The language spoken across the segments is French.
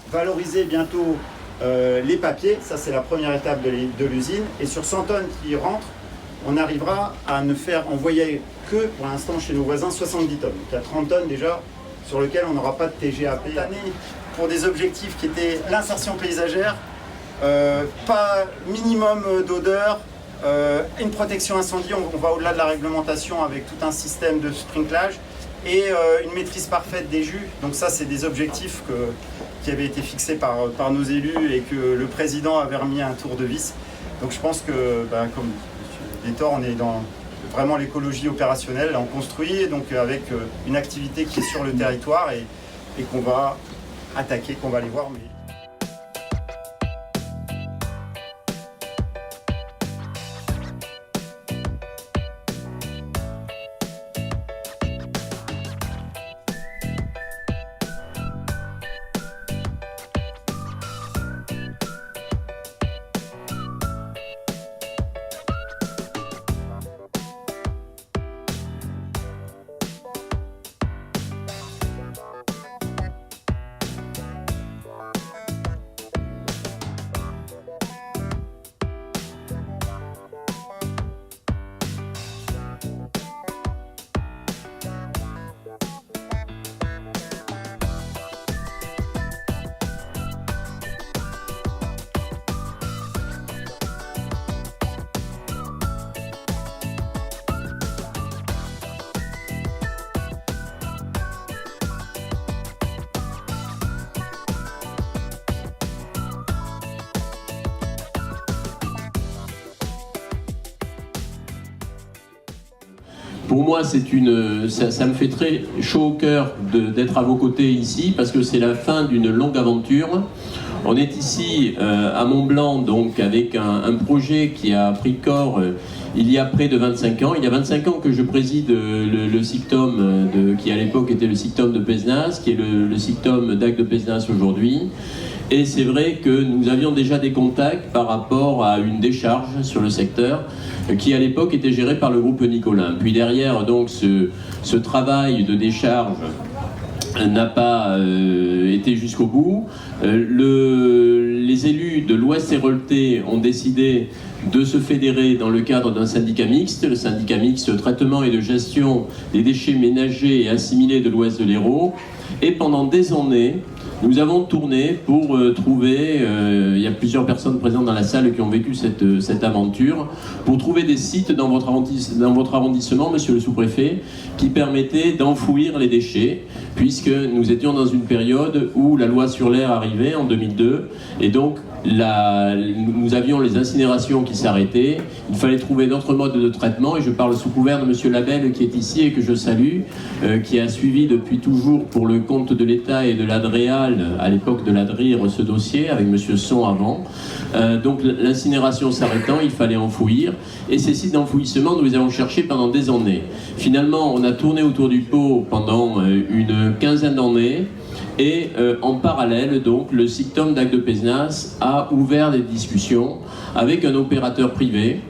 Valoriser bientôt les papiers, ça c'est la première étape de l'usine, et sur 100 tonnes qui rentrent, on arrivera à ne faire envoyer que pour l'instant chez nos voisins 70 tonnes. Donc il y a 30 tonnes déjà sur lesquelles on n'aura pas de TGAP. Cette année, pour des objectifs qui étaient l'insertion paysagère, pas minimum d'odeur, une protection incendie, on va au-delà de la réglementation avec tout un système de sprinklage et une maîtrise parfaite des jus. Donc ça c'est des objectifs qui avaient été fixés par nos élus et que le président avait remis un tour de vis. Donc je pense que, comme M. Détor, on est dans vraiment l'écologie opérationnelle, on construit donc avec une activité qui est sur le territoire et qu'on va attaquer, qu'on va aller voir. Pour moi, ça me fait très chaud au cœur d'être à vos côtés ici, parce que c'est la fin d'une longue aventure. On est ici à Mont-Blanc, donc avec un projet qui a pris corps il y a près de 25 ans. Il y a 25 ans que je préside le SICTOM, qui à l'époque était le SICTOM de Pézenas, qui est le SICTOM d'Agde de Pézenas aujourd'hui. Et c'est vrai que nous avions déjà des contacts par rapport à une décharge sur le secteur qui à l'époque était gérée par le groupe Nicolin. Puis derrière donc ce travail de décharge n'a pas été jusqu'au bout. Les élus de l'Ouest Héraultais ont décidé de se fédérer dans le cadre d'un syndicat mixte, le syndicat mixte traitement et de gestion des déchets ménagers et assimilés de l'Ouest de l'Hérault. Et pendant des années, nous avons tourné pour trouver, il y a plusieurs personnes présentes dans la salle qui ont vécu cette aventure, pour trouver des sites dans votre arrondissement, monsieur le sous-préfet, qui permettaient d'enfouir les déchets, puisque nous étions dans une période où la loi sur l'air arrivait en 2002, et donc nous avions les incinérations qui s'arrêtaient. Il fallait trouver d'autres modes de traitement, et je parle sous couvert de monsieur Labelle qui est ici et que je salue, qui a suivi depuis toujours pour le compte de l'État et de l'Adréal, à l'époque de l'Adrir, ce dossier, avec monsieur Son avant. Donc l'incinération s'arrêtant, il fallait enfouir, et ces sites d'enfouissement, nous les avons cherchés pendant des années. Finalement, on a tourné autour du pot pendant une quinzaine d'années, et en parallèle, donc, le SICTOM d'Agde de Pézenas a ouvert des discussions avec un opérateur privé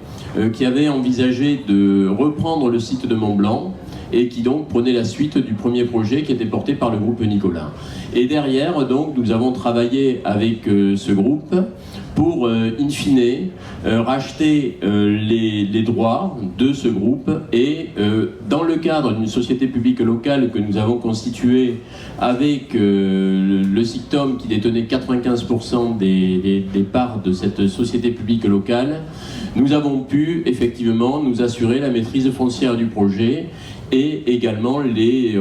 qui avait envisagé de reprendre le site de Mont-Blanc et qui donc prenait la suite du premier projet qui était porté par le groupe Nicolin. Et derrière, donc, nous avons travaillé avec ce groupe pour, in fine, racheter les droits de ce groupe et, dans le cadre d'une société publique locale que nous avons constituée avec le SICTOM qui détenait 95% des parts de cette société publique locale, nous avons pu effectivement nous assurer la maîtrise foncière du projet et également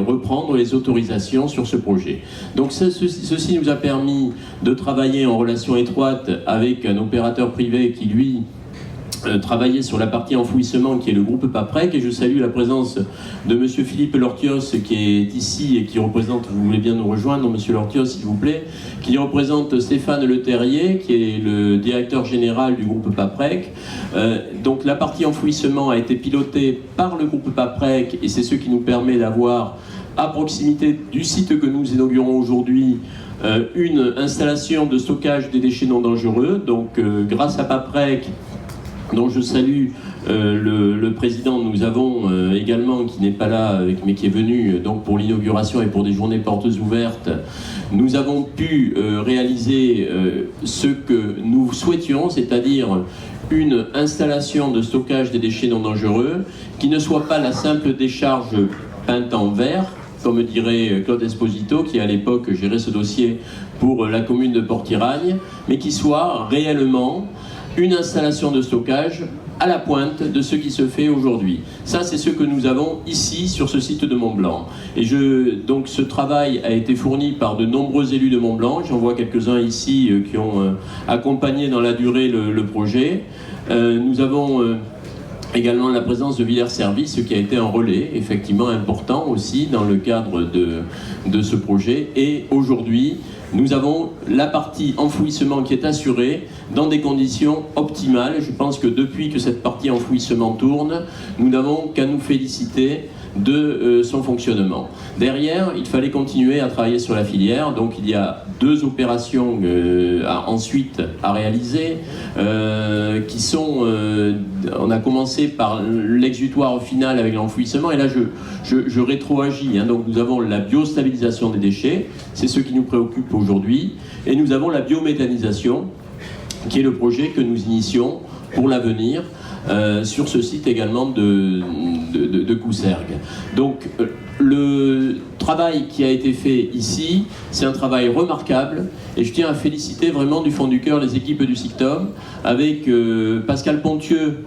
reprendre les autorisations sur ce projet. Donc ceci nous a permis de travailler en relation étroite avec un opérateur privé qui, lui, travailler sur la partie enfouissement qui est le groupe Paprec, et je salue la présence de monsieur Philippe Lortios qui est ici et qui représente, vous voulez bien nous rejoindre monsieur Lortios s'il vous plaît, qui représente Stéphane Leterrier qui est le directeur général du groupe Paprec. Donc la partie enfouissement a été pilotée par le groupe Paprec et c'est ce qui nous permet d'avoir à proximité du site que nous inaugurons aujourd'hui une installation de stockage des déchets non dangereux. Donc grâce à Paprec, dont je salue le président, nous avons également, qui n'est pas là, mais qui est venu donc pour l'inauguration et pour des journées portes ouvertes, nous avons pu réaliser ce que nous souhaitions, c'est-à-dire une installation de stockage des déchets non dangereux, qui ne soit pas la simple décharge peinte en vert, comme dirait Claude Esposito, qui à l'époque gérait ce dossier pour la commune de Port-Iragne, mais qui soit réellement une installation de stockage à la pointe de ce qui se fait aujourd'hui. Ça, c'est ce que nous avons ici, sur ce site de Mont-Blanc. Et donc ce travail a été fourni par de nombreux élus de Mont-Blanc. J'en vois quelques-uns ici qui ont accompagné dans la durée le projet. Nous avons également la présence de Villers Service, qui a été un relais effectivement important aussi dans le cadre de ce projet. Et aujourd'hui, nous avons la partie enfouissement qui est assurée dans des conditions optimales. Je pense que depuis que cette partie enfouissement tourne, nous n'avons qu'à nous féliciter de son fonctionnement. Derrière, il fallait continuer à travailler sur la filière, donc il y a 2 opérations ensuite à réaliser, qui sont, on a commencé par l'exutoire final avec l'enfouissement, et là je rétroagis, donc nous avons la biostabilisation des déchets, c'est ce qui nous préoccupe aujourd'hui, et nous avons la biométhanisation, qui est le projet que nous initions pour l'avenir, sur ce site également de Coussergues. Donc le travail qui a été fait ici, c'est un travail remarquable et je tiens à féliciter vraiment du fond du cœur les équipes du SICTOM avec Pascal Pontieux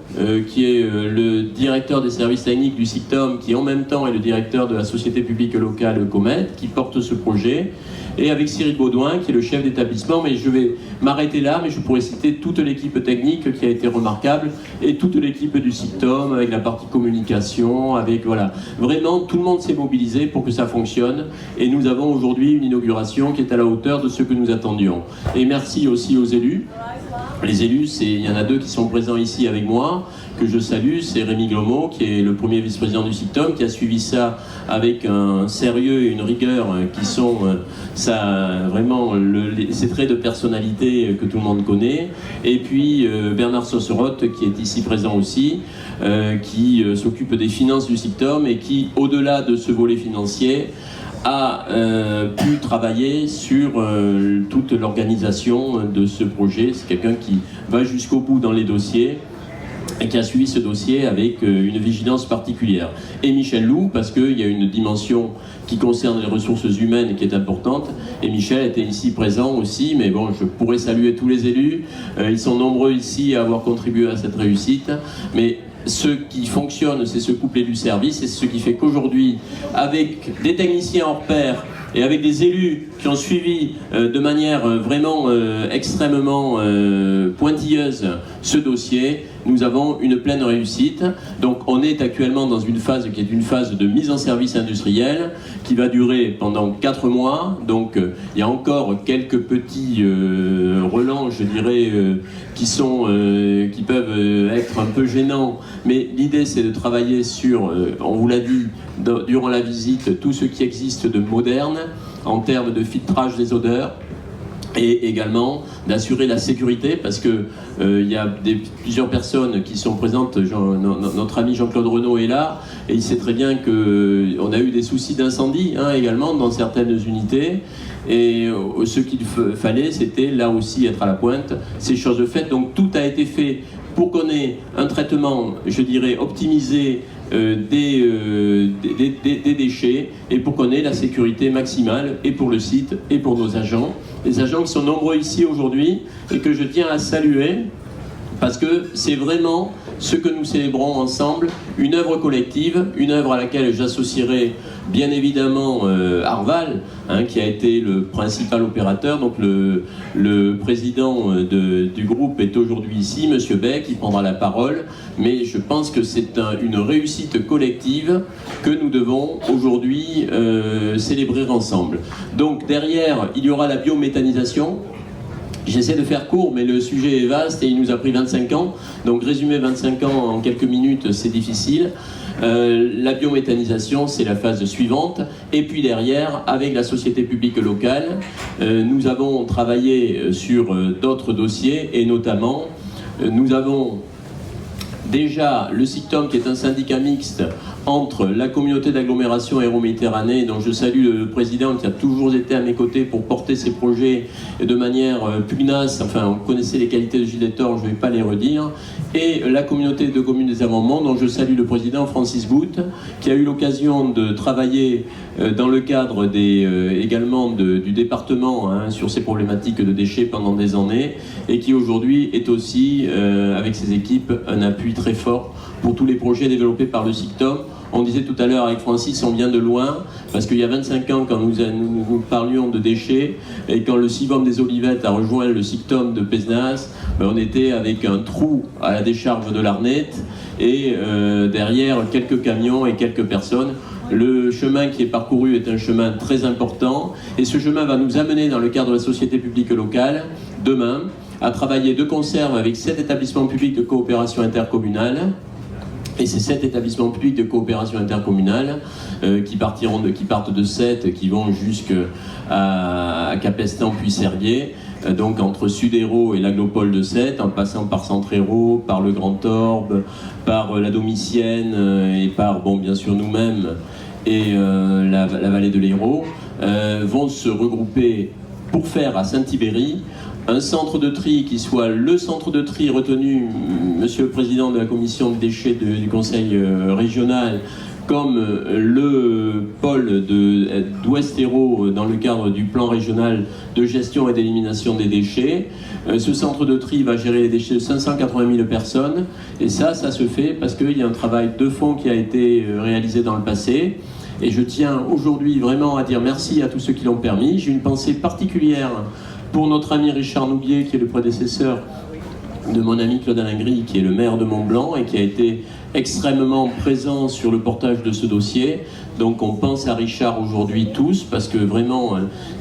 qui est le directeur des services techniques du SICTOM, qui en même temps est le directeur de la société publique locale Comet, qui porte ce projet, et avec Cyril Baudouin qui est le chef d'établissement. Mais je vais m'arrêter là, mais je pourrais citer toute l'équipe technique qui a été remarquable et toute l'équipe du SICTOM avec la partie communication, avec voilà, vraiment tout le monde s'est mobilisé pour que ça fonctionne, et nous avons aujourd'hui une inauguration qui est à la hauteur de ce que nous attendions. Et merci aussi aux élus. Les élus, il y en a 2 qui sont présents ici avec moi, que je salue. C'est Rémi Glomo, qui est le premier vice-président du SICTOM, qui a suivi ça avec un sérieux et une rigueur qui sont vraiment ces traits de personnalité que tout le monde connaît. Et puis Bernard Sosserotte, qui est ici présent aussi, qui s'occupe des finances du SICTOM et qui, au-delà de ce volet financier, a pu travailler sur toute l'organisation de ce projet. C'est quelqu'un qui va jusqu'au bout dans les dossiers et qui a suivi ce dossier avec une vigilance particulière. Et Michel Loup, parce qu'il y a une dimension qui concerne les ressources humaines qui est importante, et Michel était ici présent aussi, mais bon, je pourrais saluer tous les élus, ils sont nombreux ici à avoir contribué à cette réussite, mais ce qui fonctionne, c'est ce couple élu-service, et c'est ce qui fait qu'aujourd'hui, avec des techniciens hors pair et avec des élus qui ont suivi de manière vraiment extrêmement pointilleuse ce dossier, nous avons une pleine réussite. Donc on est actuellement dans une phase qui est une phase de mise en service industriel qui va durer pendant 4 mois. Donc il y a encore quelques petits relents, je dirais, qui peuvent être un peu gênants. Mais l'idée, c'est de travailler sur, on vous l'a dit durant la visite, tout ce qui existe de moderne en termes de filtrage des odeurs, et également d'assurer la sécurité, parce que il y a plusieurs personnes qui sont présentes. Notre ami Jean-Claude Renaud est là, et il sait très bien qu'on a eu des soucis d'incendie également dans certaines unités, et ce qu'il fallait, c'était là aussi être à la pointe, ces choses faites. Donc tout a été fait pour qu'on ait un traitement, je dirais, optimisé des déchets, et pour qu'on ait la sécurité maximale, et pour le site et pour nos agents. Les agents qui sont nombreux ici aujourd'hui et que je tiens à saluer, Parce que c'est vraiment ce que nous célébrons ensemble, une œuvre collective, une œuvre à laquelle j'associerai bien évidemment Arval, qui a été le principal opérateur. Donc le président du groupe est aujourd'hui ici, Monsieur Beck, qui prendra la parole. Mais je pense que c'est une réussite collective que nous devons aujourd'hui célébrer ensemble. Donc derrière, il y aura la biométhanisation. J'essaie de faire court, mais le sujet est vaste et il nous a pris 25 ans. Donc résumer 25 ans en quelques minutes, c'est difficile. La biométhanisation, c'est la phase suivante. Et puis derrière, avec la société publique locale, nous avons travaillé sur d'autres dossiers et notamment, nous avons déjà le SICTOM qui est un syndicat mixte entre la communauté d'agglomération Hérault-Méditerranée, dont je salue le président qui a toujours été à mes côtés pour porter ces projets de manière pugnace. Enfin, on connaissait les qualités de Gilles Thor, je ne vais pas les redire. Et la communauté de communes des Amendements, dont je salue le président Francis Bout, qui a eu l'occasion de travailler dans le cadre également du département sur ces problématiques de déchets pendant des années, et qui aujourd'hui est aussi, avec ses équipes, un appui très fort pour tous les projets développés par le SICTOM. On disait tout à l'heure avec Francis, on vient de loin, parce qu'il y a 25 ans, quand nous parlions de déchets, et quand le CIVOM des Olivettes a rejoint le SICTOM de Pézenas, on était avec un trou à la décharge de l'Arnette, et derrière quelques camions et quelques personnes. Le chemin qui est parcouru est un chemin très important, et ce chemin va nous amener dans le cadre de la société publique locale, demain, à travailler de concert avec 7 établissements publics de coopération intercommunale. Et ces 7 établissements publics de coopération intercommunale qui partent de Sète, qui vont jusqu'à Capestan puis Servier, donc entre Sud-Hérault et l'Aglopole de Sète, en passant par Centre-Hérault, par le Grand Orbe, par la Domitienne et par, bien sûr, nous-mêmes et la vallée de l'Hérault, vont se regrouper pour faire à Saint-Ibéry un centre de tri qui soit le centre de tri retenu, Monsieur le Président de la Commission de déchets du Conseil régional, comme le pôle d'Ouest-Hérault dans le cadre du plan régional de gestion et d'élimination des déchets. Ce centre de tri va gérer les déchets de 580 000 personnes, et ça se fait parce qu'il y a un travail de fond qui a été réalisé dans le passé. Et je tiens aujourd'hui vraiment à dire merci à tous ceux qui l'ont permis. J'ai une pensée particulière pour notre ami Richard Noubier, qui est le prédécesseur de mon ami Claude Alain Gris, qui est le maire de Mont-Blanc et qui a été extrêmement présent sur le portage de ce dossier. Donc on pense à Richard aujourd'hui tous, parce que vraiment,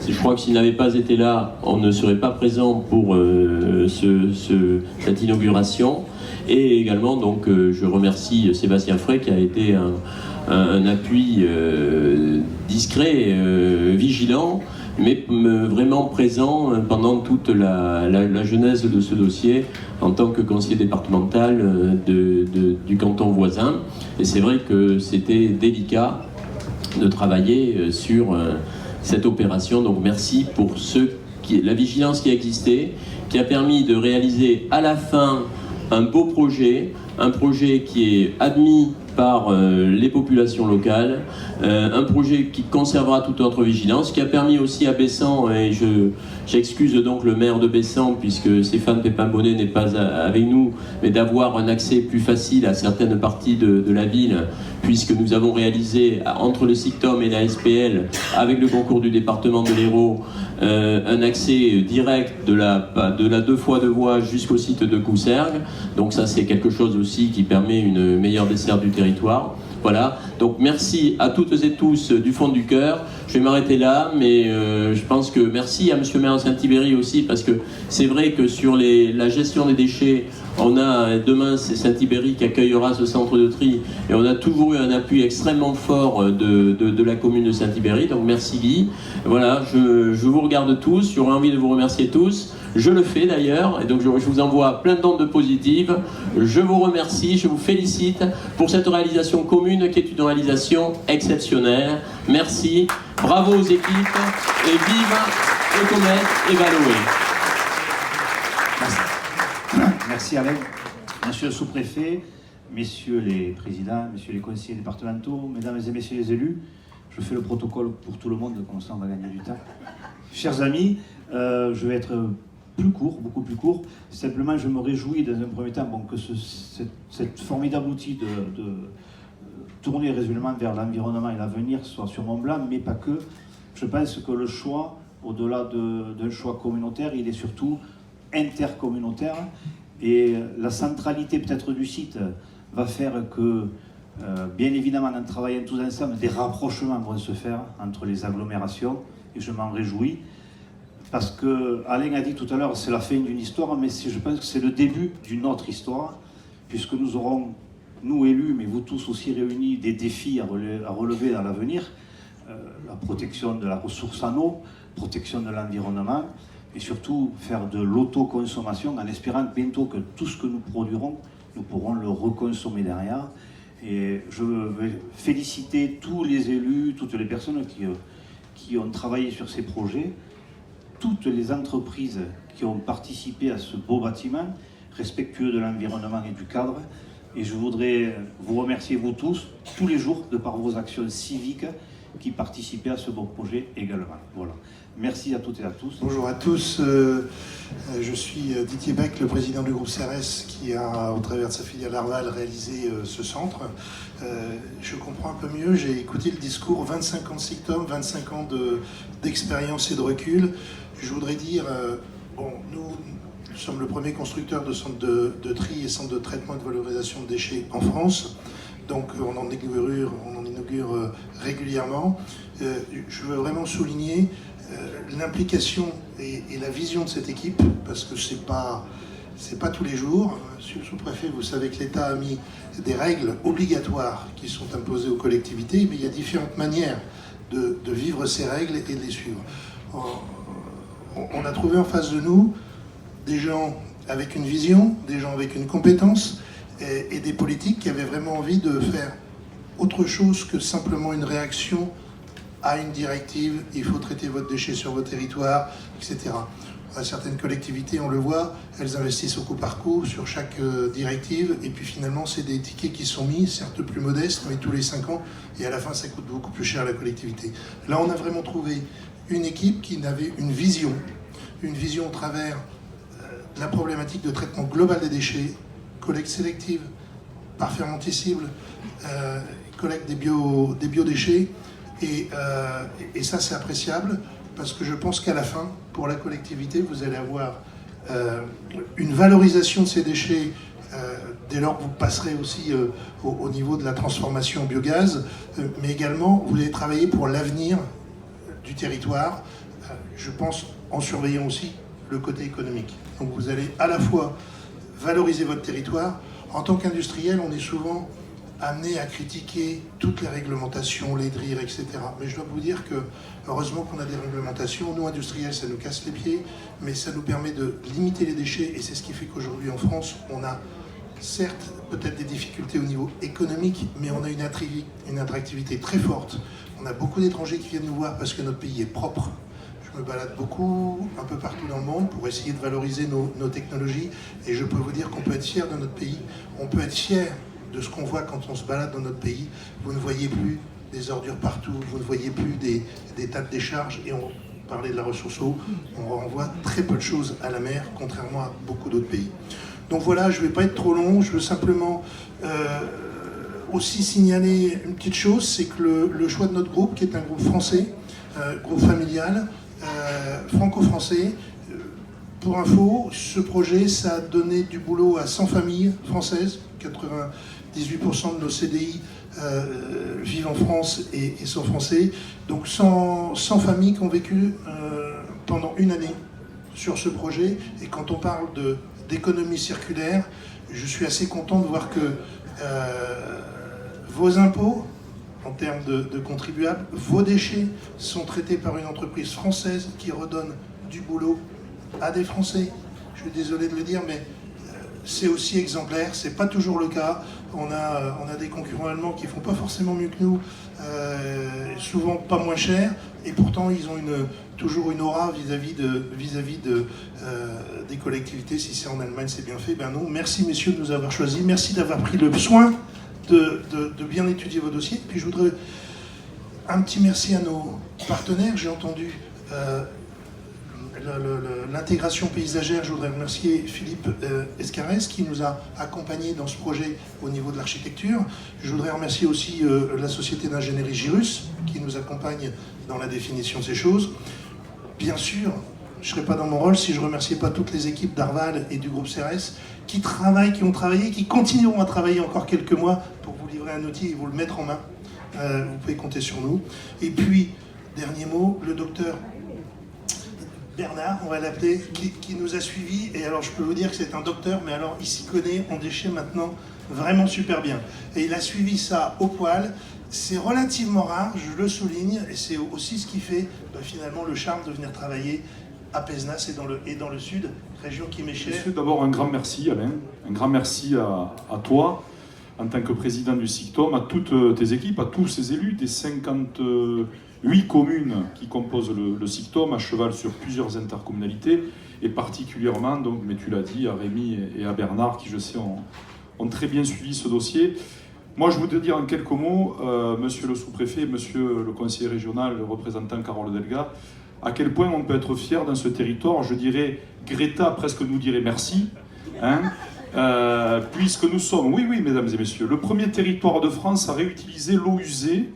je crois que s'il n'avait pas été là, on ne serait pas présent pour cette inauguration. Et également, donc, je remercie Sébastien Frey, qui a été un appui discret, vigilant, mais vraiment présent pendant toute la genèse de ce dossier en tant que conseiller départemental du canton voisin. Et c'est vrai que c'était délicat de travailler sur cette opération. Donc merci pour la vigilance qui a existé, qui a permis de réaliser à la fin un beau projet, un projet qui est admis par les populations locales, un projet qui conservera toute notre vigilance, qui a permis aussi à Bessan, et j'excuse donc le maire de Bessan puisque Stéphane Pépin-Bonnet n'est pas avec nous, mais d'avoir un accès plus facile à certaines parties de la ville, puisque nous avons réalisé entre le SICTOM et la SPL, avec le concours du département de l'Hérault, un accès direct de la 2 fois 2 voies jusqu'au site de Coussergues. Donc ça, c'est quelque chose aussi qui permet une meilleure desserte du territoire. Voilà, donc merci à toutes et tous du fond du cœur. Je vais m'arrêter là, mais je pense que merci à Monsieur le maire de Saint-Ibéry aussi, parce que c'est vrai que sur la gestion des déchets, on a demain, c'est Saint-Ibéry qui accueillera ce centre de tri, et on a toujours eu un appui extrêmement fort de la commune de Saint-Ibéry, donc merci Guy. Voilà, je vous regarde tous, j'aurais envie de vous remercier tous. Je le fais d'ailleurs, et donc je vous envoie plein d'ondes positives. Je vous remercie, je vous félicite pour cette réalisation commune qui est une réalisation exceptionnelle. Merci, bravo aux équipes, et vive Ecomet et Valoé. Merci. Merci Alain. Monsieur le sous-préfet, messieurs les présidents, messieurs les conseillers départementaux, mesdames et messieurs les élus, je fais le protocole pour tout le monde, comme ça on va gagner du temps. Chers amis, je vais être plus court, beaucoup plus court. Simplement, je me réjouis dans un premier temps que cet formidable outil de tourner résolument vers l'environnement et l'avenir soit sur Mont-Blanc, mais pas que. Je pense que le choix, au-delà d'un choix communautaire, il est surtout intercommunautaire. Et la centralité peut-être du site va faire que, bien évidemment, en travaillant tous ensemble, des rapprochements vont se faire entre les agglomérations, et je m'en réjouis. Parce que Alain a dit tout à l'heure, c'est la fin d'une histoire, mais je pense que c'est le début d'une autre histoire, puisque nous aurons, nous élus, mais vous tous aussi réunis, des défis à relever dans l'avenir. La protection de la ressource en eau, protection de l'environnement, et surtout faire de l'autoconsommation en espérant bientôt que tout ce que nous produirons, nous pourrons le reconsommer derrière. Et je veux féliciter tous les élus, toutes les personnes qui ont travaillé sur ces projets, toutes les entreprises qui ont participé à ce beau bâtiment, respectueux de l'environnement et du cadre. Et je voudrais vous remercier, vous tous les jours, de par vos actions civiques, qui participaient à ce beau projet également. Voilà. Merci à toutes et à tous. Bonjour à tous, je suis Didier Beck, le président du groupe CRS qui a, au travers de sa filiale Arval, réalisé ce centre. Je comprends un peu mieux, j'ai écouté le discours, 25 ans de SICTOM, 25 ans d'expérience et de recul. Je voudrais dire, nous sommes le premier constructeur de centre de tri et centre de traitement et de valorisation de déchets en France. Donc on en inaugure régulièrement. Je veux vraiment souligner l'implication et la vision de cette équipe, parce que c'est pas tous les jours. Monsieur le sous-préfet, vous savez que l'État a mis des règles obligatoires qui sont imposées aux collectivités, mais il y a différentes manières de vivre ces règles et de les suivre. On a trouvé en face de nous des gens avec une vision, des gens avec une compétence, et des politiques qui avaient vraiment envie de faire autre chose que simplement une réaction à une directive, il faut traiter votre déchet sur votre territoire, etc. À certaines collectivités, on le voit, elles investissent au coup par coup sur chaque directive, et puis finalement c'est des tickets qui sont mis, certes plus modestes, mais tous les 5 ans, et à la fin ça coûte beaucoup plus cher à la collectivité. Là on a vraiment trouvé une équipe qui avait une vision au travers de la problématique de traitement global des déchets, collecte sélective, par fermenticible, collecte des biodéchets, et ça c'est appréciable, parce que je pense qu'à la fin, pour la collectivité, vous allez avoir une valorisation de ces déchets dès lors que vous passerez aussi au niveau de la transformation en biogaz, mais également vous allez travailler pour l'avenir du territoire, je pense en surveillant aussi le côté économique. Donc vous allez à la fois valoriser votre territoire. En tant qu'industriel, on est souvent amené à critiquer toutes les réglementations, les DRIR, etc. Mais je dois vous dire que, heureusement qu'on a des réglementations, nous industriels, ça nous casse les pieds, mais ça nous permet de limiter les déchets, et c'est ce qui fait qu'aujourd'hui en France, on a certes peut-être des difficultés au niveau économique, mais on a une attractivité très forte. On a beaucoup d'étrangers qui viennent nous voir parce que notre pays est propre. Je me balade beaucoup, un peu partout dans le monde, pour essayer de valoriser nos technologies, et je peux vous dire qu'on peut être fier de notre pays, on peut être fier de ce qu'on voit quand on se balade dans notre pays. Vous ne voyez plus des ordures partout, vous ne voyez plus des tas de décharges, et on parlait de la ressource eau, on renvoie très peu de choses à la mer, contrairement à beaucoup d'autres pays. Donc voilà, je ne vais pas être trop long, je veux simplement aussi signaler une petite chose, c'est que le choix de notre groupe, qui est un groupe français, groupe familial, franco-français, pour info, ce projet, ça a donné du boulot à 100 familles françaises, 98% de nos CDI vivent en France et sont français, donc 100 familles qui ont vécu pendant une année sur ce projet. Et quand on parle d'économie circulaire, je suis assez content de voir que vos impôts, en termes de contribuables, vos déchets sont traités par une entreprise française qui redonne du boulot à des Français. Je suis désolé de le dire, mais c'est aussi exemplaire, c'est pas toujours le cas. On a des concurrents allemands qui font pas forcément mieux que nous, souvent pas moins cher, et pourtant ils ont toujours une aura vis-à-vis des collectivités. Si c'est en Allemagne, c'est bien fait. Ben non, merci messieurs de nous avoir choisis, merci d'avoir pris le soin de bien étudier vos dossiers. Puis je voudrais un petit merci à nos partenaires. J'ai entendu l'intégration paysagère, je voudrais remercier Philippe Escarès qui nous a accompagnés dans ce projet au niveau de l'architecture. Je voudrais remercier aussi la société d'ingénierie Girus qui nous accompagne dans la définition de ces choses. Bien sûr, je ne serais pas dans mon rôle si je ne remerciais pas toutes les équipes d'Arval et du groupe CRS qui travaillent, qui ont travaillé, qui continueront à travailler encore quelques mois pour vous livrer un outil et vous le mettre en main. Vous pouvez compter sur nous. Et puis, dernier mot, le docteur Bernard, on va l'appeler, qui nous a suivis. Et alors, je peux vous dire que c'est un docteur, mais alors, il s'y connaît en déchets maintenant vraiment super bien. Et il a suivi ça au poil. C'est relativement rare, je le souligne, et c'est aussi ce qui fait finalement le charme de venir travailler à Pézenas et dans le sud, région qui m'est chère. Monsieur, d'abord un grand merci Alain, un grand merci à toi en tant que président du SICTOM, à toutes tes équipes, à tous ces élus des 58 communes qui composent le SICTOM, à cheval sur plusieurs intercommunalités, et particulièrement, donc, mais tu l'as dit, à Rémi et à Bernard qui je sais ont très bien suivi ce dossier. Moi, je voudrais dire en quelques mots, monsieur le sous-préfet, monsieur le conseiller régional, le représentant Carole Delga, à quel point on peut être fier dans ce territoire. Je dirais, Greta presque nous dirait merci, hein, puisque nous sommes, oui, mesdames et messieurs, le premier territoire de France à réutiliser l'eau usée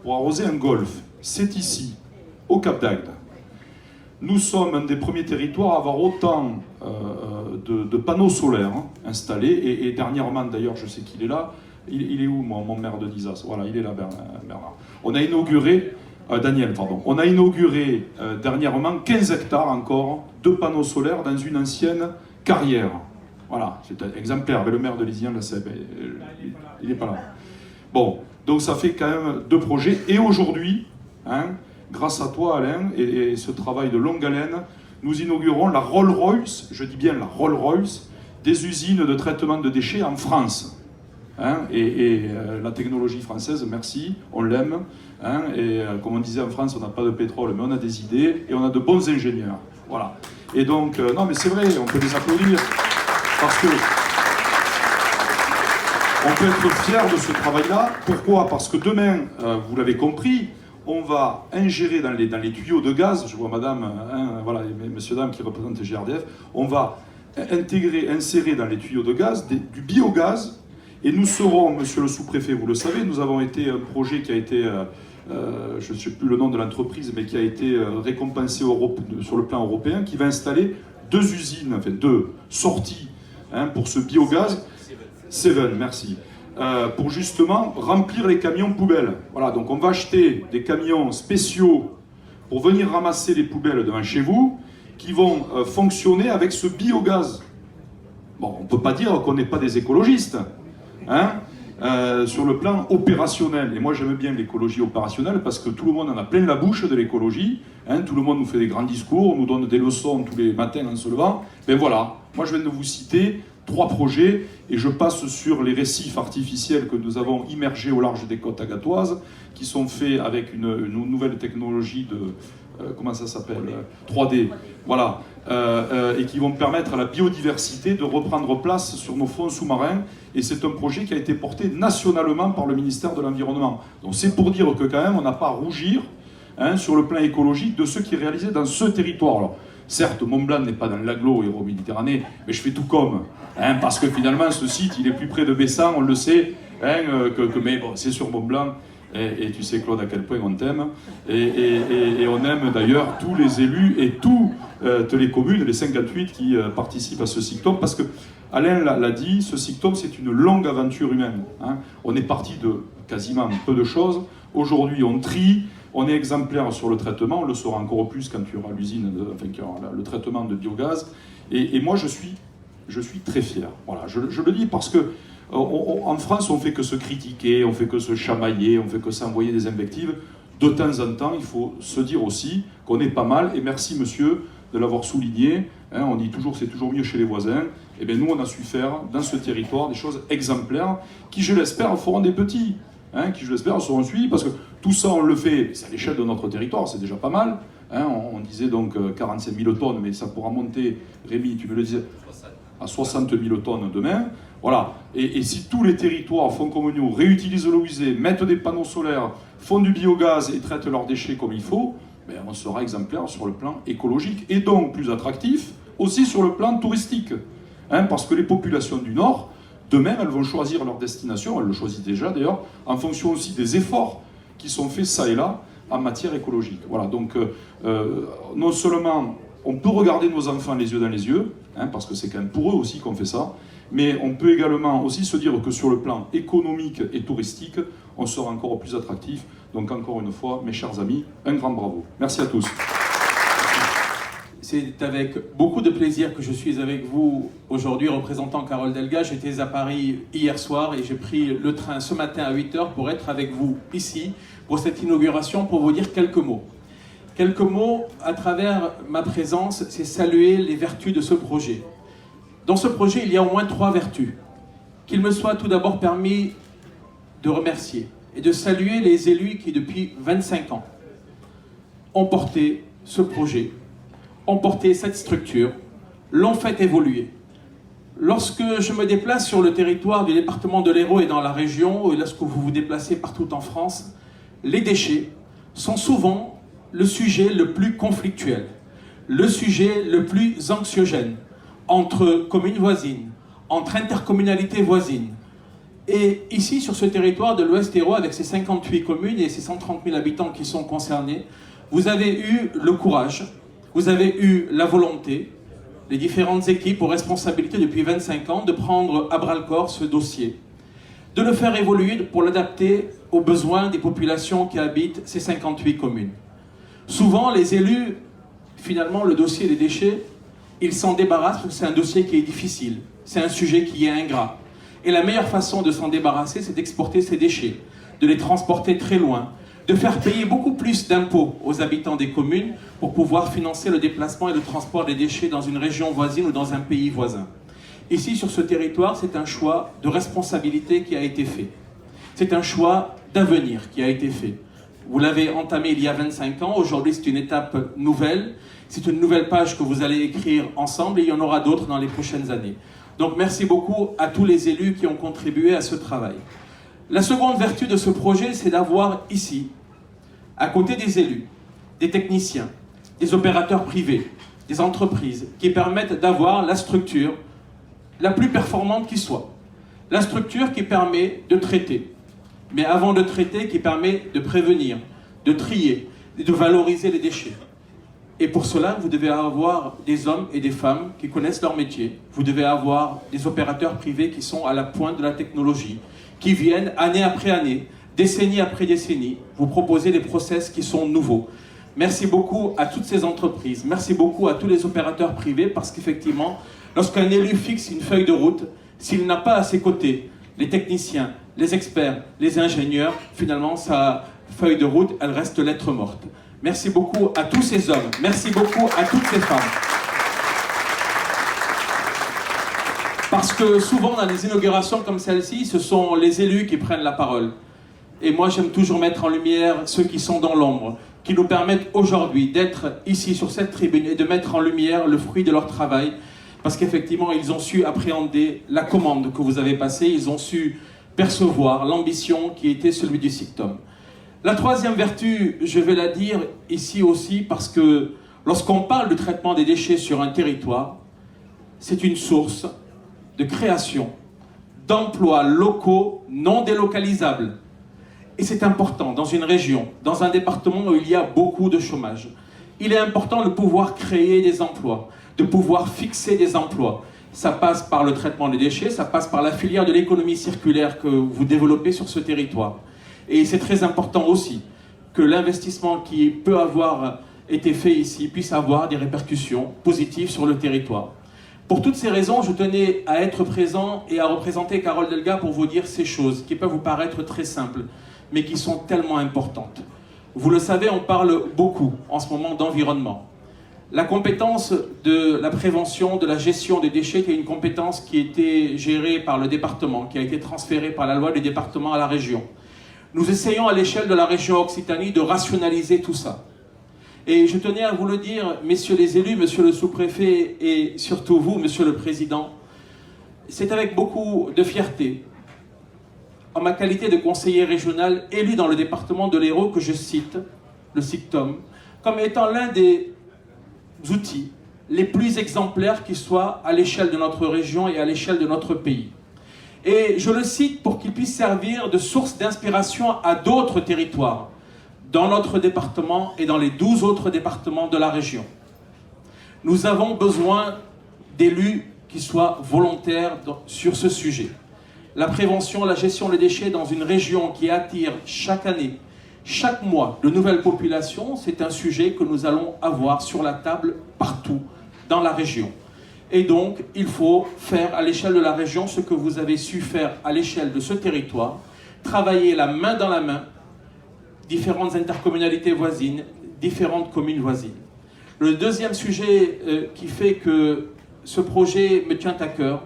pour arroser un golfe. C'est ici, au Cap d'Agde. Nous sommes un des premiers territoires à avoir autant de panneaux solaires installés, et dernièrement, d'ailleurs, je sais qu'il est là. Il est où, mon maire de Nizas? Voilà, il est là, Bernard. On a inauguré, Daniel, pardon. On a inauguré dernièrement 15 hectares encore de panneaux solaires dans une ancienne carrière. Voilà, c'est un exemplaire. Mais le maire de Lisian, là, il n'est pas là. Bon, donc ça fait quand même 2 projets. Et aujourd'hui, hein, grâce à toi, Alain, et ce travail de longue haleine, nous inaugurons la Rolls-Royce, je dis bien la Rolls-Royce, des usines de traitement de déchets en France. Hein, la technologie française, merci, on l'aime. Hein, et comme on disait en France, on n'a pas de pétrole, mais on a des idées et on a de bons ingénieurs. Voilà. Et donc, non, mais c'est vrai, on peut les applaudir parce que on peut être fier de ce travail-là. Pourquoi? Parce que demain, vous l'avez compris, on va ingérer dans les tuyaux de gaz. Je vois madame, hein, voilà, messieurs, dames qui représentent GRDF, on va insérer dans les tuyaux de gaz du biogaz. Et nous serons, monsieur le sous-préfet, vous le savez, nous avons été un projet qui a été, je ne sais plus le nom de l'entreprise, mais qui a été récompensé sur le plan européen, qui va installer 2 usines, enfin 2 sorties hein, pour ce biogaz. Seven, merci. Pour justement remplir les camions poubelles. Voilà, donc on va acheter des camions spéciaux pour venir ramasser les poubelles devant chez vous, qui vont fonctionner avec ce biogaz. Bon, on ne peut pas dire qu'on n'est pas des écologistes. Hein, sur le plan opérationnel. Et moi j'aime bien l'écologie opérationnelle parce que tout le monde en a plein la bouche de l'écologie, hein, tout le monde nous fait des grands discours, nous donne des leçons tous les matins en se levant. Ben voilà, moi je viens de vous citer 3 projets et je passe sur les récifs artificiels que nous avons immergés au large des côtes agatoises, qui sont faits avec une nouvelle technologie de... comment ça s'appelle 3D. Voilà. Et qui vont permettre à la biodiversité de reprendre place sur nos fonds sous-marins. Et c'est un projet qui a été porté nationalement par le ministère de l'Environnement. Donc c'est pour dire que quand même, on n'a pas à rougir hein, sur le plan écologique de ce qui est réalisé dans ce territoire. Alors, certes, Mont-Blanc n'est pas dans l'agglo Euro-Méditerranée, mais je fais tout comme. Hein, parce que finalement, ce site, il est plus près de Bessan, on le sait, hein, mais bon, c'est sur Mont-Blanc. Et tu sais, Claude, à quel point on t'aime. Et on aime d'ailleurs tous les élus et toutes les communes, les 58 qui participent à ce SICTOM, parce que Alain l'a dit, ce SICTOM, c'est une longue aventure humaine. Hein. On est parti de quasiment peu de choses. Aujourd'hui, on trie, on est exemplaire sur le traitement, on le saura encore plus quand il y aura l'usine, enfin, qu'il y aura le traitement de biogaz. Et moi, je suis très fier. Voilà, je le dis parce que en France, on ne fait que se critiquer, on ne fait que se chamailler, on ne fait que s'envoyer des invectives. De temps en temps, il faut se dire aussi qu'on est pas mal, et merci monsieur de l'avoir souligné, hein, on dit toujours que c'est toujours mieux chez les voisins, et bien nous on a su faire dans ce territoire des choses exemplaires, qui je l'espère feront des petits, hein, qui je l'espère seront suivis, parce que tout ça on le fait, c'est à l'échelle de notre territoire, c'est déjà pas mal, hein, on disait donc 45 000 tonnes, mais ça pourra monter, Rémi, tu me le disais, à 60 000 tonnes demain. Voilà. Et si tous les territoires font comme nous, réutilisent l'eau usée, mettent des panneaux solaires, font du biogaz et traitent leurs déchets comme il faut, ben, on sera exemplaire sur le plan écologique et donc plus attractif aussi sur le plan touristique. Hein, parce que les populations du Nord, demain, elles vont choisir leur destination, elles le choisissent déjà d'ailleurs, en fonction aussi des efforts qui sont faits ça et là en matière écologique. Voilà, donc non seulement on peut regarder nos enfants les yeux dans les yeux, hein, parce que c'est quand même pour eux aussi qu'on fait ça, mais on peut également aussi se dire que sur le plan économique et touristique, on sera encore plus attractif. Donc encore une fois, mes chers amis, un grand bravo. Merci à tous. C'est avec beaucoup de plaisir que je suis avec vous aujourd'hui, représentant Carole Delga. J'étais à Paris hier soir et j'ai pris le train ce matin à 8h pour être avec vous ici, pour cette inauguration, pour vous dire quelques mots. Quelques mots à travers ma présence, c'est saluer les vertus de ce projet. Dans ce projet, il y a au moins 3 vertus. Qu'il me soit tout d'abord permis de remercier et de saluer les élus qui, depuis 25 ans, ont porté ce projet, ont porté cette structure, l'ont fait évoluer. Lorsque je me déplace sur le territoire du département de l'Hérault et dans la région, et lorsque vous vous déplacez partout en France, les déchets sont souvent le sujet le plus conflictuel, le sujet le plus anxiogène entre communes voisines, entre intercommunalités voisines. Et ici, sur ce territoire de l'Ouest Hérault, avec ses 58 communes et ses 130 000 habitants qui sont concernés, vous avez eu le courage, vous avez eu la volonté, les différentes équipes aux responsabilités depuis 25 ans, de prendre à bras-le-corps ce dossier, de le faire évoluer pour l'adapter aux besoins des populations qui habitent ces 58 communes. Souvent, les élus, finalement, le dossier des déchets, ils s'en débarrassent parce que c'est un dossier qui est difficile, c'est un sujet qui est ingrat. Et la meilleure façon de s'en débarrasser, c'est d'exporter ces déchets, de les transporter très loin, de faire payer beaucoup plus d'impôts aux habitants des communes pour pouvoir financer le déplacement et le transport des déchets dans une région voisine ou dans un pays voisin. Ici, sur ce territoire, c'est un choix de responsabilité qui a été fait. C'est un choix d'avenir qui a été fait. Vous l'avez entamé il y a 25 ans, aujourd'hui c'est une étape nouvelle, c'est une nouvelle page que vous allez écrire ensemble et il y en aura d'autres dans les prochaines années. Donc merci beaucoup à tous les élus qui ont contribué à ce travail. La seconde vertu de ce projet, c'est d'avoir ici, à côté des élus, des techniciens, des opérateurs privés, des entreprises, qui permettent d'avoir la structure la plus performante qui soit. La structure qui permet de traiter, mais avant de traiter, qui permet de prévenir, de trier, et de valoriser les déchets. Et pour cela, vous devez avoir des hommes et des femmes qui connaissent leur métier. Vous devez avoir des opérateurs privés qui sont à la pointe de la technologie, qui viennent année après année, décennie après décennie, vous proposer des process qui sont nouveaux. Merci beaucoup à toutes ces entreprises, merci beaucoup à tous les opérateurs privés, parce qu'effectivement, lorsqu'un élu fixe une feuille de route, s'il n'a pas à ses côtés les techniciens, les experts, les ingénieurs, finalement, sa feuille de route, elle reste lettre morte. Merci beaucoup à tous ces hommes, merci beaucoup à toutes ces femmes. Parce que souvent, dans les inaugurations comme celle-ci, ce sont les élus qui prennent la parole. Et moi, j'aime toujours mettre en lumière ceux qui sont dans l'ombre, qui nous permettent aujourd'hui d'être ici sur cette tribune et de mettre en lumière le fruit de leur travail. Parce qu'effectivement, ils ont su appréhender la commande que vous avez passée, ils ont su percevoir l'ambition qui était celui du SICTOM. La troisième vertu, je vais la dire ici aussi, parce que lorsqu'on parle du traitement des déchets sur un territoire, c'est une source de création d'emplois locaux non délocalisables. Et c'est important dans une région, dans un département où il y a beaucoup de chômage. Il est important de pouvoir créer des emplois, de pouvoir fixer des emplois. Ça passe par le traitement des déchets, ça passe par la filière de l'économie circulaire que vous développez sur ce territoire. Et c'est très important aussi que l'investissement qui peut avoir été fait ici puisse avoir des répercussions positives sur le territoire. Pour toutes ces raisons, je tenais à être présent et à représenter Carole Delga pour vous dire ces choses qui peuvent vous paraître très simples, mais qui sont tellement importantes. Vous le savez, on parle beaucoup en ce moment d'environnement. La compétence de la prévention, de la gestion des déchets, qui est une compétence qui a été gérée par le département, qui a été transférée par la loi du département à la région. Nous essayons à l'échelle de la région Occitanie de rationaliser tout ça. Et je tenais à vous le dire, messieurs les élus, monsieur le sous-préfet et surtout vous, monsieur le président, c'est avec beaucoup de fierté, en ma qualité de conseiller régional élu dans le département de l'Hérault, que je cite le SICTOM comme étant l'un des outils les plus exemplaires qui soient à l'échelle de notre région et à l'échelle de notre pays. Et je le cite pour qu'il puisse servir de source d'inspiration à d'autres territoires, dans notre département et dans les 12 autres départements de la région. Nous avons besoin d'élus qui soient volontaires sur ce sujet. La prévention, la gestion des déchets dans une région qui attire chaque année, chaque mois, de nouvelles populations, c'est un sujet que nous allons avoir sur la table partout dans la région. Et donc, il faut faire à l'échelle de la région ce que vous avez su faire à l'échelle de ce territoire, travailler la main dans la main, différentes intercommunalités voisines, différentes communes voisines. Le deuxième sujet qui fait que ce projet me tient à cœur,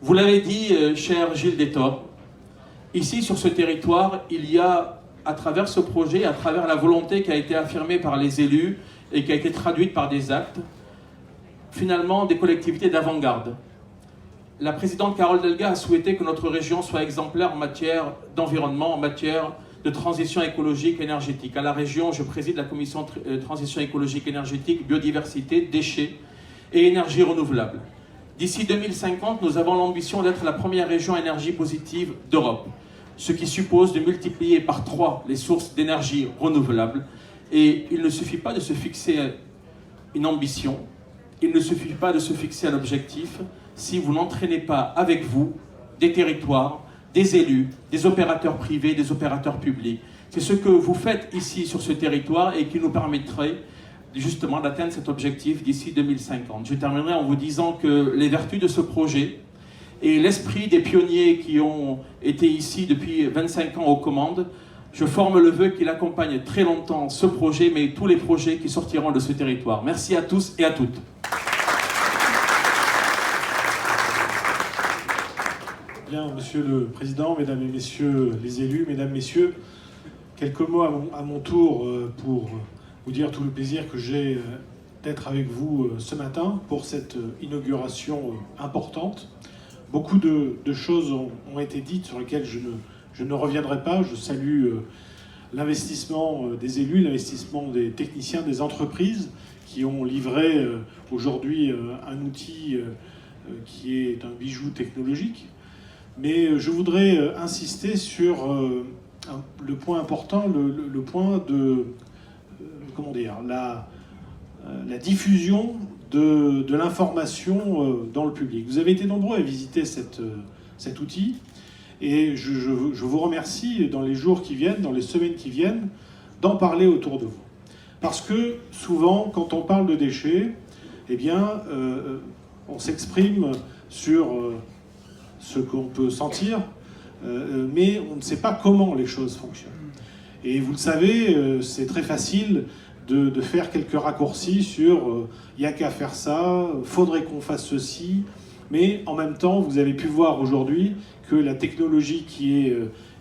vous l'avez dit, cher Gilles Détor, ici sur ce territoire, il y a, à travers ce projet, à travers la volonté qui a été affirmée par les élus et qui a été traduite par des actes, finalement des collectivités d'avant-garde. La présidente Carole Delga a souhaité que notre région soit exemplaire en matière d'environnement, en matière de transition écologique et énergétique. À la région, je préside la commission transition écologique énergétique, biodiversité, déchets et énergie renouvelable. D'ici 2050, nous avons l'ambition d'être la première région énergie positive d'Europe, ce qui suppose de multiplier par 3 les sources d'énergie renouvelable. Et il ne suffit pas de se fixer une ambition, il ne suffit pas de se fixer un objectif si vous n'entraînez pas avec vous des territoires, des élus, des opérateurs privés, des opérateurs publics. C'est ce que vous faites ici sur ce territoire et qui nous permettrait justement d'atteindre cet objectif d'ici 2050. Je terminerai en vous disant que les vertus de ce projet et l'esprit des pionniers qui ont été ici depuis 25 ans aux commandes, je forme le vœu qu'il accompagne très longtemps ce projet, mais tous les projets qui sortiront de ce territoire. Merci à tous et à toutes. Bien, Monsieur le Président, Mesdames et Messieurs les élus, Mesdames, Messieurs, quelques mots à mon tour pour vous dire tout le plaisir que j'ai d'être avec vous ce matin pour cette inauguration importante. Beaucoup de choses ont été dites sur lesquelles je ne reviendrai pas. Je salue l'investissement des élus, l'investissement des techniciens, des entreprises qui ont livré aujourd'hui un outil qui est un bijou technologique. Mais je voudrais insister sur le point important, le point de comment dire, la diffusion de l'information dans le public. Vous avez été nombreux à visiter cet outil et je vous remercie dans les jours qui viennent, dans les semaines qui viennent, d'en parler autour de vous. Parce que souvent, quand on parle de déchets, eh bien, on s'exprime sur ce qu'on peut sentir, mais on ne sait pas comment les choses fonctionnent. Et vous le savez, c'est très facile de faire quelques raccourcis sur « il n'y a qu'à faire ça »,« faudrait qu'on fasse ceci », mais en même temps, vous avez pu voir aujourd'hui que la technologie qui est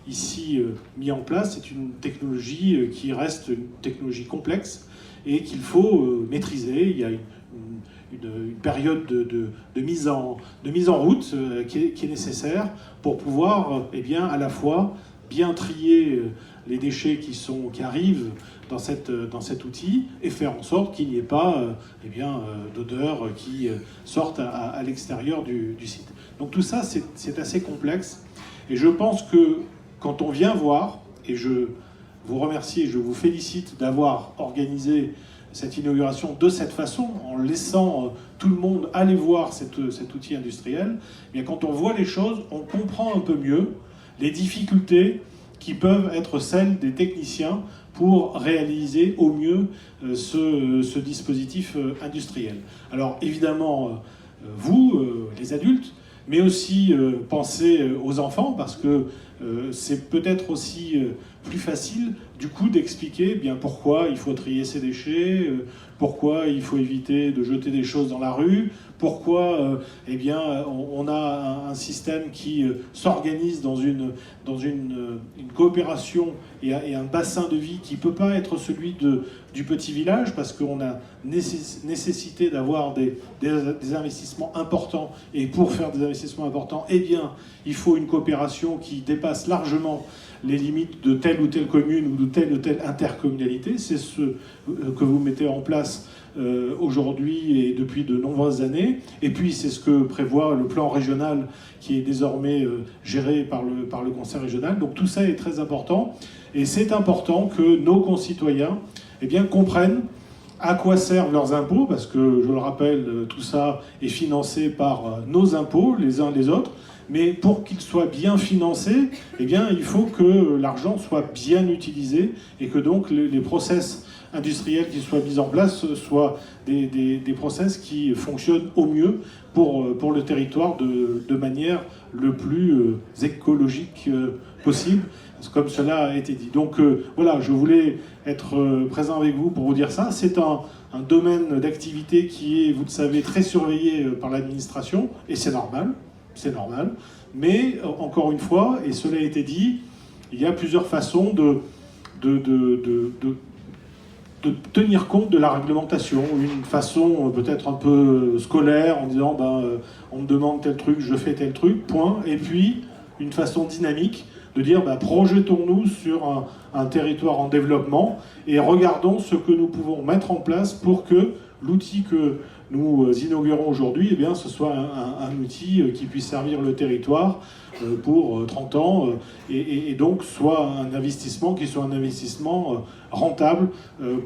ici mise en place, c'est une technologie qui reste une technologie complexe et qu'il faut maîtriser. Il y a une période de mise en route qui est nécessaire pour pouvoir eh bien, à la fois bien trier les déchets qui arrivent dans cet outil et faire en sorte qu'il n'y ait pas eh bien, d'odeurs qui sortent à l'extérieur du site. Donc tout ça, c'est assez complexe. Et je pense que quand on vient voir, et je vous remercie et je vous félicite d'avoir organisé cette inauguration de cette façon, en laissant tout le monde aller voir cet outil industriel, eh bien, quand on voit les choses, on comprend un peu mieux les difficultés qui peuvent être celles des techniciens pour réaliser au mieux ce dispositif industriel. Alors évidemment, vous, les adultes, mais aussi pensez aux enfants, parce que c'est peut-être aussi plus facile du coup d'expliquer bien pourquoi il faut trier ses déchets, pourquoi il faut éviter de jeter des choses dans la rue, pourquoi eh bien, on a un système qui s'organise dans une coopération et un bassin de vie qui ne peut pas être celui du petit village, parce qu'on a nécessité d'avoir des investissements importants, et pour faire des investissements importants, eh bien, il faut une coopération qui dépasse dépasse largement les limites de telle ou telle commune ou de telle intercommunalité. C'est ce que vous mettez en place aujourd'hui et depuis de nombreuses années. Et puis c'est ce que prévoit le plan régional qui est désormais géré par le conseil régional. Donc tout ça est très important. Et c'est important que nos concitoyens comprennent à quoi servent leurs impôts, parce que, je le rappelle, tout ça est financé par nos impôts, les uns les autres. Mais pour qu'ils soient bien financés, il faut que l'argent soit bien utilisé et que donc les process industriels qui soient mis en place soient des process qui fonctionnent au mieux pour le territoire de manière le plus écologique possible, comme cela a été dit. Donc voilà, je voulais être présent avec vous pour vous dire ça. C'est un domaine d'activité qui est, vous le savez, très surveillé par l'administration, et c'est normal. C'est normal, mais encore une fois, et cela a été dit, il y a plusieurs façons de tenir compte de la réglementation. Une façon peut-être un peu scolaire, en disant on me demande tel truc, je fais tel truc, point. Et puis une façon dynamique de dire projetons-nous sur un territoire en développement et regardons ce que nous pouvons mettre en place pour que l'outil que nous inaugurons aujourd'hui, ce soit un outil qui puisse servir le territoire pour 30 ans et donc soit un investissement qui soit un investissement rentable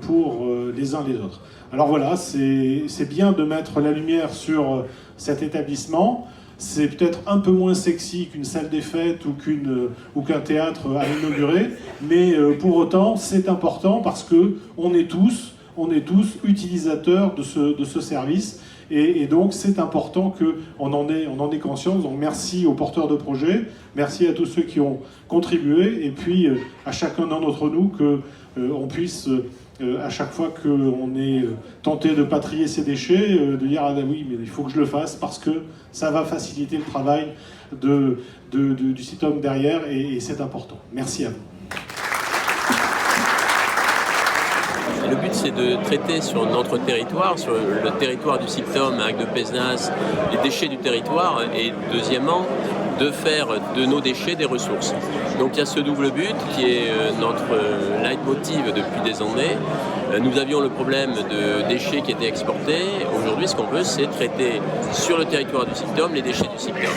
pour les uns les autres. Alors voilà, c'est bien de mettre la lumière sur cet établissement. C'est peut-être un peu moins sexy qu'une salle des fêtes ou qu'un théâtre à inaugurer, mais pour autant c'est important parce que on est tous utilisateurs de ce service et donc c'est important qu'on en ait conscience. Donc merci aux porteurs de projets, merci à tous ceux qui ont contribué et puis à chacun d'entre nous qu'on puisse, à chaque fois qu'on est tenté de ne pas trier ses déchets, de dire oui mais il faut que je le fasse parce que ça va faciliter le travail du CITOM derrière et c'est important. Merci à vous. Le but, c'est de traiter sur notre territoire, sur le territoire du CICTOM avec de Pézenas, les déchets du territoire, et deuxièmement, de faire de nos déchets des ressources. Donc il y a ce double but qui est notre leitmotiv depuis des années. Nous avions le problème de déchets qui étaient exportés. Aujourd'hui, ce qu'on veut, c'est traiter sur le territoire du CICTOM les déchets du CICTOM.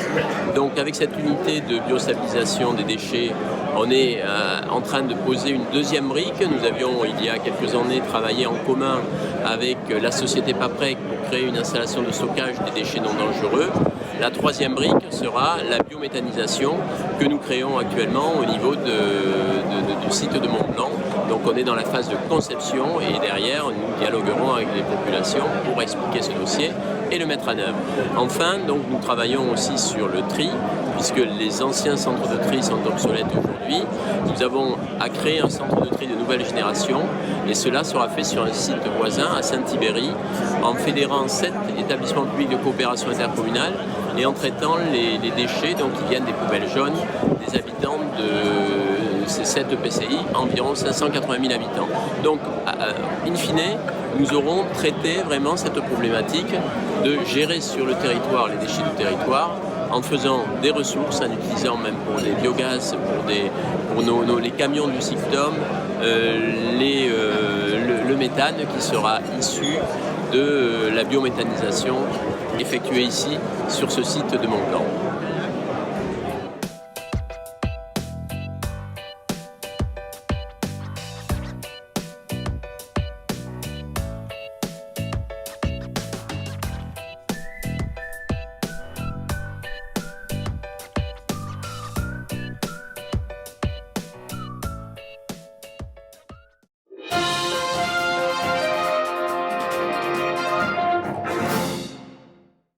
Donc avec cette unité de biostabilisation des déchets, on est en train de poser une deuxième brique. Nous avions, il y a quelques années, travaillé en commun avec la société Paprec pour créer une installation de stockage des déchets non dangereux. La troisième brique sera la biométhanisation que nous créons actuellement au niveau du site de Mont-Blanc. Donc on est dans la phase de conception et derrière nous dialoguerons avec les populations pour expliquer ce dossier et le mettre en œuvre. Enfin, donc, nous travaillons aussi sur le tri, puisque les anciens centres de tri sont obsolètes aujourd'hui. Nous avons à créer un centre de tri de nouvelle génération et cela sera fait sur un site voisin à Saint-Ibéry en fédérant 7 établissements publics de coopération intercommunale et en traitant les déchets donc, qui viennent des poubelles jaunes des habitants de ces 7 EPCI, environ 580 000 habitants. Donc, in fine, nous aurons traité vraiment cette problématique de gérer sur le territoire les déchets du territoire en faisant des ressources, en utilisant même pour des biogaz, pour les camions du CICTOM, le méthane qui sera issu de la biométhanisation effectuée ici sur ce site de Mont-Blanc.